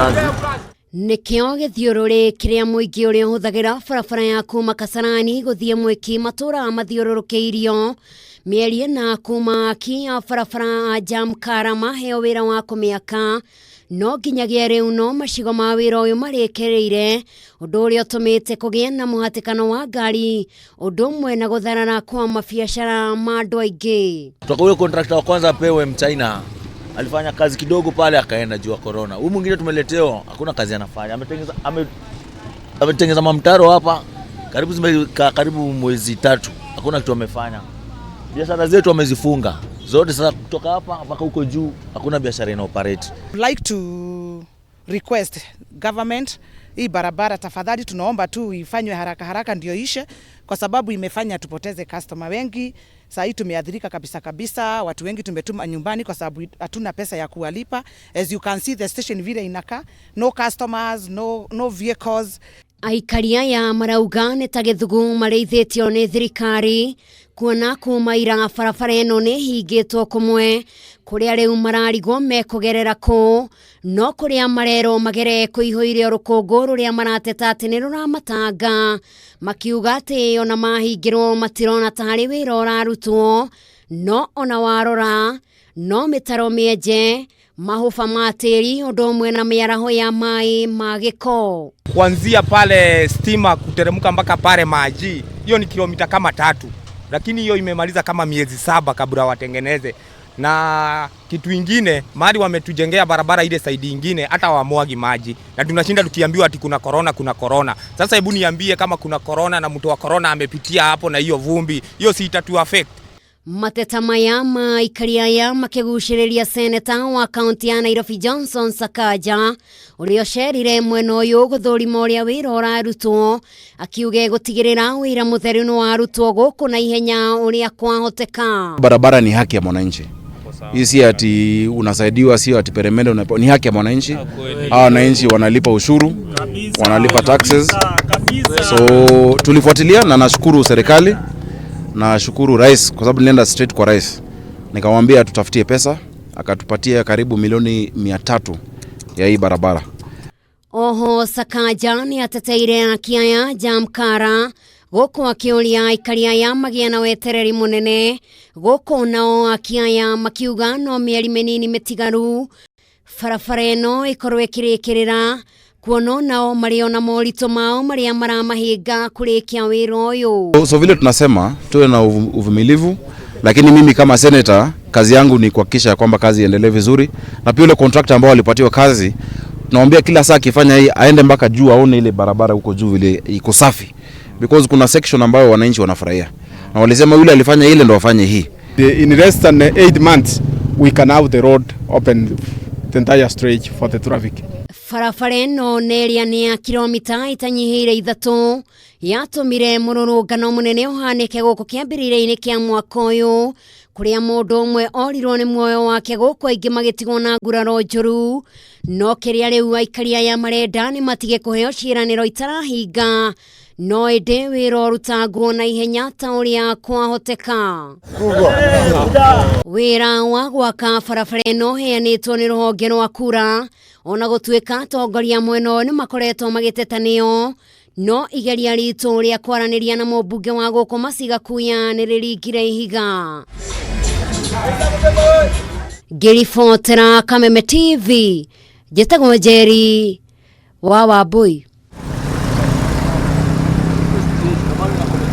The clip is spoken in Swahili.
kazi. Nikio githiururi kiria Mwiki uria huthagira barabara ya Mwiki-Kasarani guthie Mwiki matura mathiururukeirio mieri na kuma kia barabara jam karama heo wira wa kumiaka no nginyagia riu no macigo ma wira uyu marikereire undu uria utumite kugie na muhatikano wa ngari undu umwe na gutharara kwa mabiashara ma andu aingi. Kutoka huyo contractor wa kwanza apewe Mchina alifanya kazi kidogo pale akaenda juu ya corona. Huyu mwingine tumeleteo hakuna kazi anafanya. Ametengeza mamtaro hapa karibu mwezi 3. Hakuna kitu amefanya. Biashara zetu wamezifunga. Zote sasa kutoka hapa mpaka huko juu hakuna biashara ina operate. Like to request government hii barabara tafadhali tunaomba tu ifanywe haraka ndio ishe kwa sababu imefanya tupoteze customer wengi. Sasa hii tumeadhirika kabisa, watu wengi tumetuma nyumbani kwa sababu hatuna pesa ya kuwalipa. As you can see the station vile inaka, no customers, no vehicles. Aikaria ya marauga netagithugu mareithitio ni thirikari kuona kumaira barabara ino ni hingitwo kumwe kuria riu mararigwo mekugerera ku no kuria marero magere kuihuire rukungu ruria marateta ati ni ruramatanga makiuga ati ona mahingirwo matirona tari wira urarutwo no ona warora no mitaro mieje mahufa matiri undu umwe na miaraho ya mai magiko. Kuanzia pale stima kuteremka mpaka pale maji hiyo ni kilomita kama 3, lakini hiyo imemaliza kama miezi 7 kabla watengeneze. Na kitu kingine mahali wametujengea barabara ile side nyingine hata wamwagi maji na tunashinda tukiambiwa ati kuna corona. Sasa hebu niambie kama kuna corona na mtu wa corona amepitia hapo na hiyo vumbi hiyo si itatu affect. Mateta maya maikaria ya makiguciriria seneta wa kaunti ya Nairobi Johnson Sakaja urio sherire mwene uyu guthurima uria wira urarutwo akiuge gutigirira wira mutheru no warutwo guku na ihenya uria kwahoteka. Barabara ni haki ya mwananchi. Hii si ati unasaidiwa, sio ati peremende ni haki ya mwananchi. Hao wananchi wanalipa ushuru, wanalipa taxes. So tulifuatilia na nashukuru serikali. Na shukuru rais kwa sababu nilienda straight kwa rais. Nikamwambia tutafutie pesa, akatupatia karibu milioni 300 ya hii barabara. Oho Sakaja ni ateteire akiaya jamkara goko akiuria aikaria ya magia na wetereri munene goko nao akiaya makiuga no mieri minini mitigaru barabara ino ikorwe kirikirira kuono nao mariona morito mao maria maramahinga kurikia wira uyu. So vile tunasema tuwe na uvumilivu, lakini mimi kama senator kazi yangu ni kuhakikisha kwamba kazi iendelee vizuri, na pia ile contractor ambao walipatiwa kazi tunaomba kila saa akifanya hii aende mpaka juu aone ile barabara huko juu vile iko safi, because kuna section ambayo wananchi wanafurahia na walisema yule alifanya ile ndo afanye hii. In less than 8 months we can have the road open the entire stretch for the traffic. Barabara ino neria ni ya kilomita 3 yatumire mururungano munene uhanike guku kiambirire-ini kia mwaka uyu kuria mundu umwe orirwo ni muoyo wake guku aingi magitigwo na nguraro njuru no kiria riu aikaria ya marenda ni matige kuheo ciiraniro itarahinga no ende wira urutagwo na ihenya ta uria kwahoteka. Wira wa gwaka barabara ino heanitwo ni ruhonge rwa kura ona gutuika atongoria mweno ni makoretwo magitetanio no igeria ritu ria kwaraniria na mũmbunge wa guku maciga kuya ni ririgire ihiga. Ngiribotera Kameme TV, njĩtagwo Njeri wa Wambui.